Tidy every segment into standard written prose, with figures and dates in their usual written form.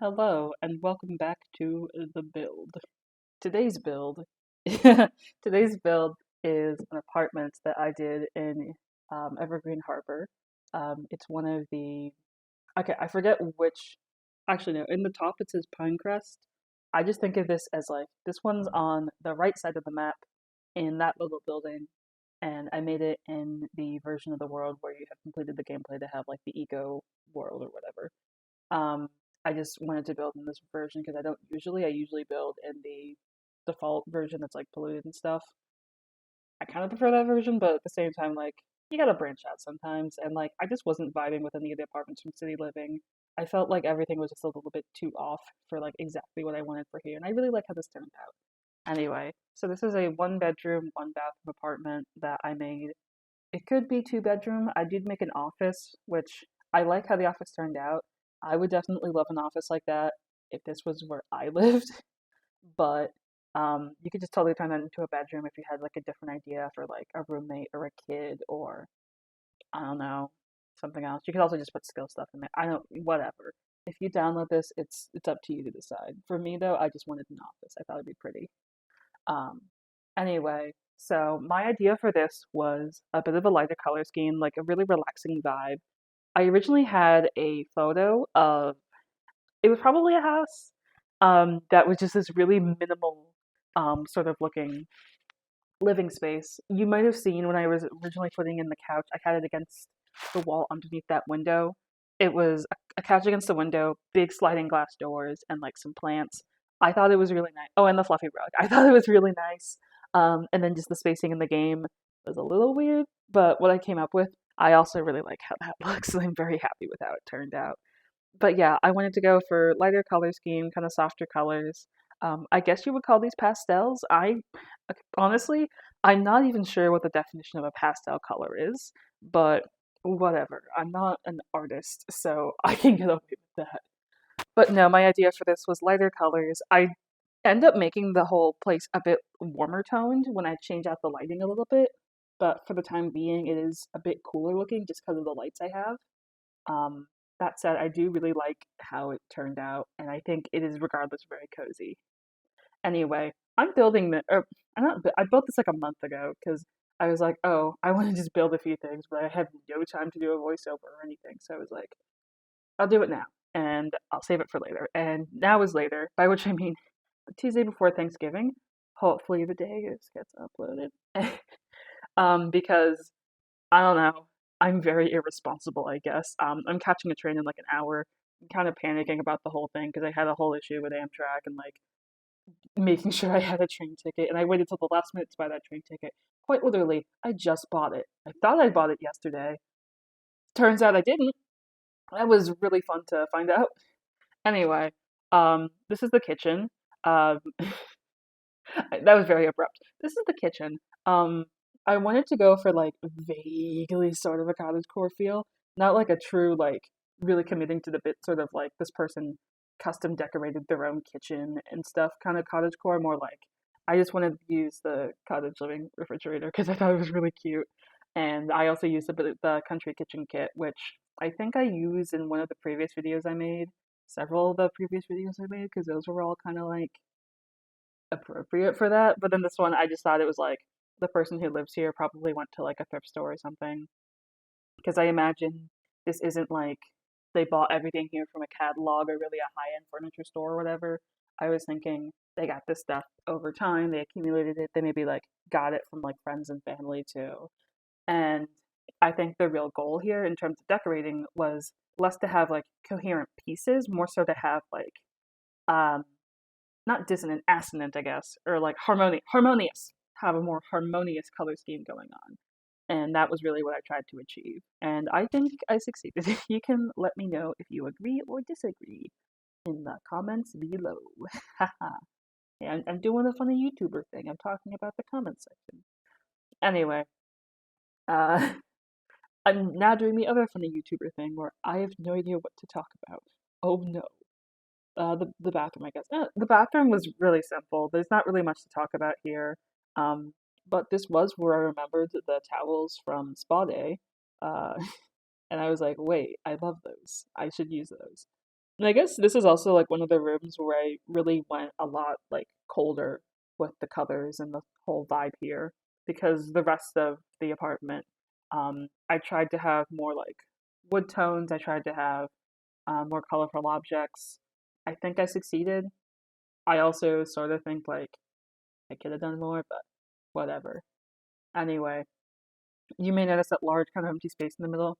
Hello and welcome back to the build. Today's build, today's build is an apartment that I did in Evergreen Harbor. It's one of the okay, I forget which. Actually, no. In the top it says Pinecrest. I just think of this as like this one's on the right side of the map in that little building, and I made it in the version of the world where you have completed the gameplay to have like the eco world or whatever. Um, I just wanted to build in this version because I usually build in the default version that's like polluted and stuff. I kind of prefer that version, but at the same time, like, you gotta branch out sometimes. And like, I just wasn't vibing with any of the apartments from City Living. I felt like everything was just a little bit too off for like exactly what I wanted for here. And I really like how this turned out. Anyway, so this is a one bedroom, one bathroom apartment that I made. It could be two bedroom. I did make an office, which I like how the office turned out. I would definitely love an office like that if this was where I lived, but you could just totally turn that into a bedroom if you had like a different idea for like a roommate or a kid or I don't know, something else. You could also just put skill stuff in there. I don't, whatever. If you download this, it's up to you to decide. For me though, I just wanted an office. I thought it'd be pretty. Um, anyway, so my idea for this was a bit of a lighter color scheme, like a really relaxing vibe. I originally had a photo of it was probably a house that was just this really minimal sort of looking living space. You might have seen when I was originally putting in the couch, I had it against the wall underneath that window. It was a couch against the window, big sliding glass doors, and like some plants. I thought it was really nice. Oh, and the fluffy rug. I thought it was really nice. And then just the spacing in the game was a little weird, but what I came up with, I also really like how that looks. I'm very happy with how it turned out. But yeah, I wanted to go for lighter color scheme, kind of softer colors. I guess you would call these pastels. Honestly, I'm not even sure what the definition of a pastel color is, but whatever. I'm not an artist, so I can get away with that. But no, my idea for this was lighter colors. I end up making the whole place a bit warmer toned when I change out the lighting a little bit, but for the time being, it is a bit cooler looking just because of the lights I have. Um, that said, I do really like how it turned out, and I think it is regardless very cozy. Anyway, I'm building the. I'm not. I built this like a month ago because I was like, oh, I want to just build a few things, but I have no time to do a voiceover or anything. So I was like, I'll do it now, and I'll save it for later. And now is later, by which I mean the Tuesday before Thanksgiving. Hopefully the day gets uploaded. Because I don't know. I'm very irresponsible, I guess. I'm catching a train in like an hour. I'm kind of panicking about the whole thing because I had a whole issue with Amtrak and like making sure I had a train ticket. And I waited till the last minute to buy that train ticket. Quite literally, I just bought it. I thought I bought it yesterday. Turns out I didn't. That was really fun to find out. Anyway, this is the kitchen. Um, that was very abrupt. This is the kitchen. I wanted to go for like vaguely sort of a cottagecore feel, not like a true like really committing to the bit sort of like this person custom decorated their own kitchen and stuff kind of cottagecore. More like I just wanted to use the cottage living refrigerator because I thought it was really cute, and I also used a bit of the country kitchen kit, which I think I used in one of the previous videos I made. Several of the previous videos I made because those were all kind of like appropriate for that. But then this one, I just thought it was like the person who lives here probably went to like a thrift store or something. Because I imagine this isn't like they bought everything here from a catalog or really a high end furniture store or whatever. I was thinking they got this stuff over time, they accumulated it, they maybe like got it from like friends and family too. And I think the real goal here in terms of decorating was less to have like coherent pieces, more so to have like um not dissonant, assonant, I guess, or like harmonious, have a more harmonious color scheme going on. And that was really what I tried to achieve. And I think I succeeded. You can let me know if you agree or disagree in the comments below. Haha. Yeah, I'm doing a funny YouTuber thing. I'm talking about the comments section. Anyway, uh, I'm now doing the other funny YouTuber thing where I have no idea what to talk about. Oh no. The bathroom, I guess. The bathroom was really simple. There's not really much to talk about here. Um, but this was where I remembered the towels from spa day. Uh, and I was like, wait, I love those. I should use those. And I guess this is also like one of the rooms where I really went a lot like colder with the colors and the whole vibe here because the rest of the apartment, I tried to have more like wood tones. I tried to have more colorful objects. I think I succeeded. I also sort of think like I could have done more, but whatever. Anyway, you may notice that large kind of empty space in the middle.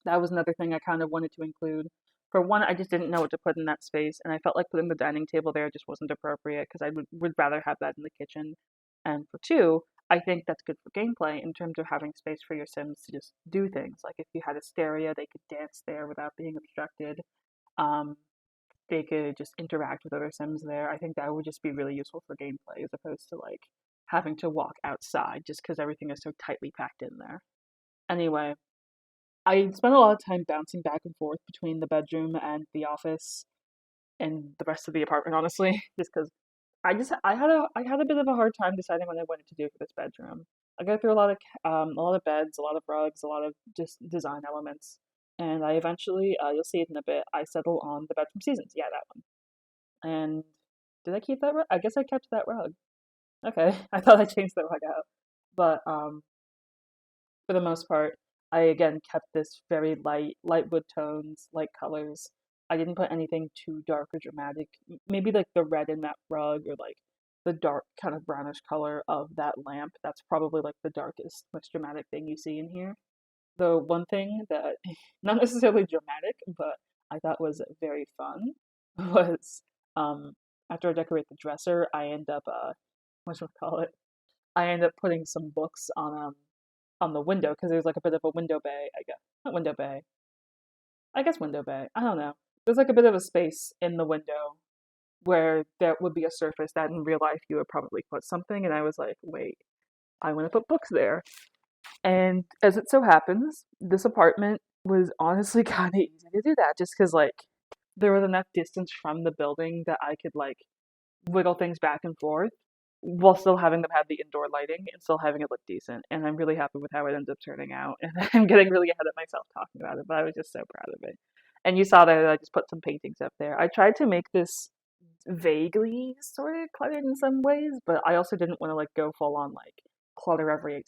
That was another thing I kind of wanted to include. For one, I just didn't know what to put in that space, and I felt like putting the dining table there just wasn't appropriate because I would rather have that in the kitchen. And for two, I think that's good for gameplay in terms of having space for your Sims to just do things. Like if you had a stereo, they could dance there without being obstructed. Um, they could just interact with other Sims there. I think that would just be really useful for gameplay as opposed to like having to walk outside just because everything is so tightly packed in there. Anyway, I spent a lot of time bouncing back and forth between the bedroom and the office and the rest of the apartment, honestly, just because I had a bit of a hard time deciding what I wanted to do for this bedroom. I go through a lot of beds, a lot of rugs, a lot of just design elements, and I eventually, you'll see it in a bit, I settle on the bedroom seasons. Yeah, that one. And did I keep that rug? I guess I kept that rug. Okay, I thought I changed the rug out, but for the most part, I again kept this very light wood tones, light colors. I didn't put anything too dark or dramatic. Maybe like the red in that rug or like the dark kind of brownish color of that lamp. That's probably like the darkest, most dramatic thing you see in here. The one thing that, not necessarily dramatic, but I thought was very fun was after I decorate the dresser, I end up what should I call it? I end up putting some books on the window because there's like a bit of a window bay, I guess. Not window bay. I guess window bay. I don't know. There's like a bit of a space in the window where there would be a surface that in real life you would probably put something, and I was like, wait, I want to put books there. And as it so happens, this apartment was honestly kind of easy to do that just because like there was enough distance from the building that I could like wiggle things back and forth while still having them have the indoor lighting and still having it look decent. And I'm really happy with how it ends up turning out. And I'm getting really ahead of myself talking about it, but I was just so proud of it. And you saw that I just put some paintings up there. I tried to make this vaguely sort of cluttered in some ways, but I also didn't want to like go full on like clutter every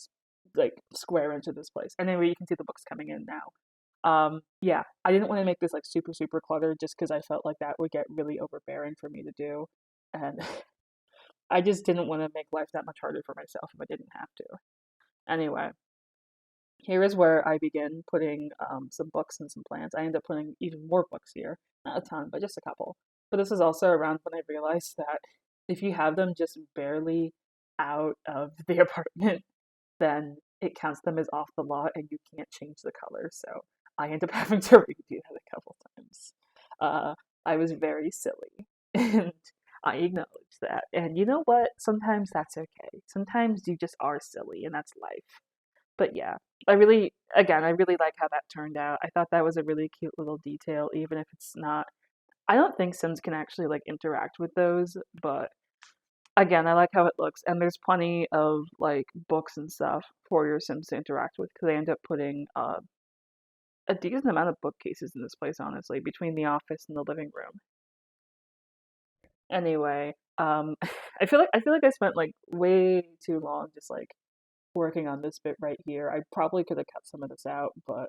like square inch of this place. And anyway, you can see the books coming in now. Yeah, I didn't want to make this like super cluttered just because I felt like that would get really overbearing for me to do. And I just didn't want to make life that much harder for myself if I didn't have to. Anyway, here is where I begin putting some books and some plants. I end up putting even more books here. Not a ton, but just a couple. But this is also around when I realized that if you have them just barely out of the apartment, then it counts them as off the lot and you can't change the color. So I end up having to redo that a couple times. Uh, I was very silly and I acknowledge that. And you know what? Sometimes that's okay. Sometimes you just are silly and that's life. But yeah, I really like how that turned out. I thought that was a really cute little detail, even if it's not. I don't think Sims can actually like interact with those, but again, I like how it looks, and there's plenty of like books and stuff for your Sims to interact with because they end up putting a decent amount of bookcases in this place, honestly, between the office and the living room. Anyway, I feel like I spent like way too long just like working on this bit right here. I probably could have cut some of this out, but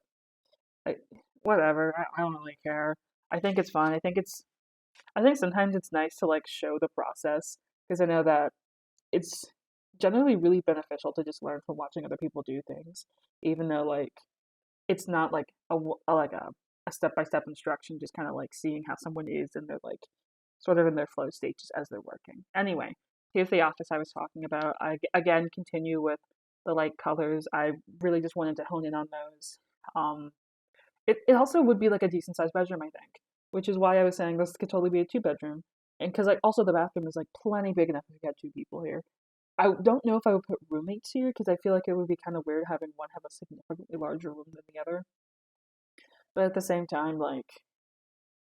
I, whatever. I don't really care. I think it's fun. I think sometimes it's nice to like show the process because I know that it's generally really beneficial to just learn from watching other people do things, even though like it's not like a step-by-step instruction, just kind of like seeing how someone is and they're like sort of in their flow stages as they're working. Anyway, here's the office I was talking about. I again continue with the light colors. I really just wanted to hone in on those. Um, it also would be like a decent sized bedroom, I think, which is why I was saying this could totally be a two bedroom. And because like also the bathroom is like plenty big enough if you had two people here. I don't know if I would put roommates here because I feel like it would be kind of weird having one have a significantly larger room than the other. But at the same time, like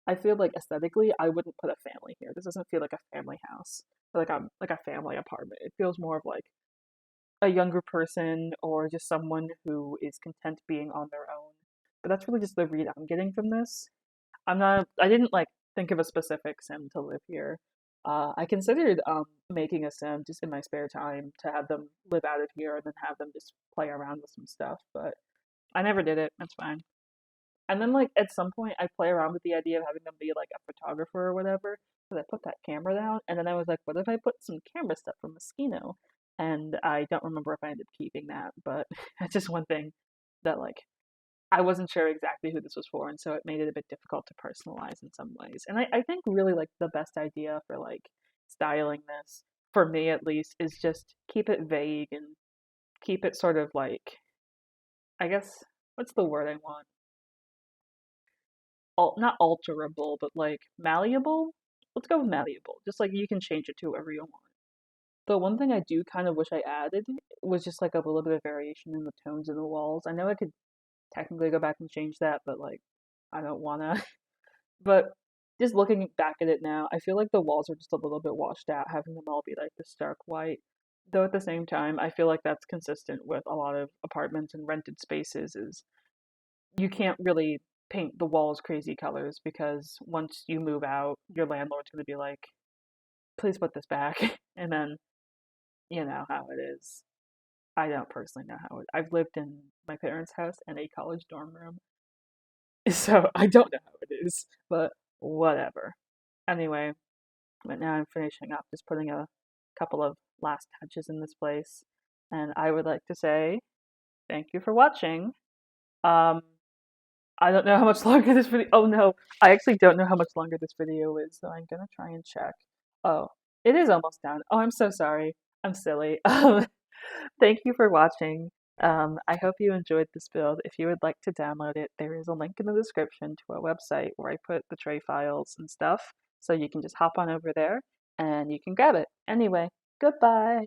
I feel like aesthetically, I wouldn't put a family here. This doesn't feel like a family house, or like a family apartment. It feels more of like a younger person or just someone who is content being on their own. But that's really just the read I'm getting from this. I didn't like think of a specific sim to live here. I considered making a sim just in my spare time to have them live out of here and then have them just play around with some stuff, but I never did it. That's fine. And then like at some point I play around with the idea of having them be like a photographer or whatever. So I put that camera down and then I was like, what if I put some camera stuff from Moschino? And I don't remember if I ended up keeping that, but that's just one thing that like I wasn't sure exactly who this was for, and so it made it a bit difficult to personalize in some ways. And I think really like the best idea for like styling this, for me at least, is just keep it vague and keep it sort of like, I guess, what's the word I want? Not alterable, but like malleable. Let's go with malleable. Just like you can change it to whatever you want. The one thing I do kind of wish I added was just like a little bit of variation in the tones in the walls. I know I could technically go back and change that, but like I don't wanna. But just looking back at it now, I feel like the walls are just a little bit washed out, having them all be like this stark white. Though at the same time, I feel like that's consistent with a lot of apartments and rented spaces is you can't really paint the walls crazy colors because once you move out, your landlord's going to be like, please put this back. And then you know how it is. I don't personally know how it. I've lived in my parents' house and a college dorm room, so I don't know how it is, but whatever. Anyway, but now I'm finishing up, just putting a couple of last touches in this place. And I would like to say thank you for watching. Um, I don't know how much longer this video. Oh no, I actually don't know how much longer this video is, so I'm gonna try and check. Oh, it is almost done. Oh, I'm so sorry. I'm silly. Thank you for watching. I hope you enjoyed this build. If you would like to download it, there is a link in the description to our website where I put the tray files and stuff, so you can just hop on over there and you can grab it. Anyway, goodbye.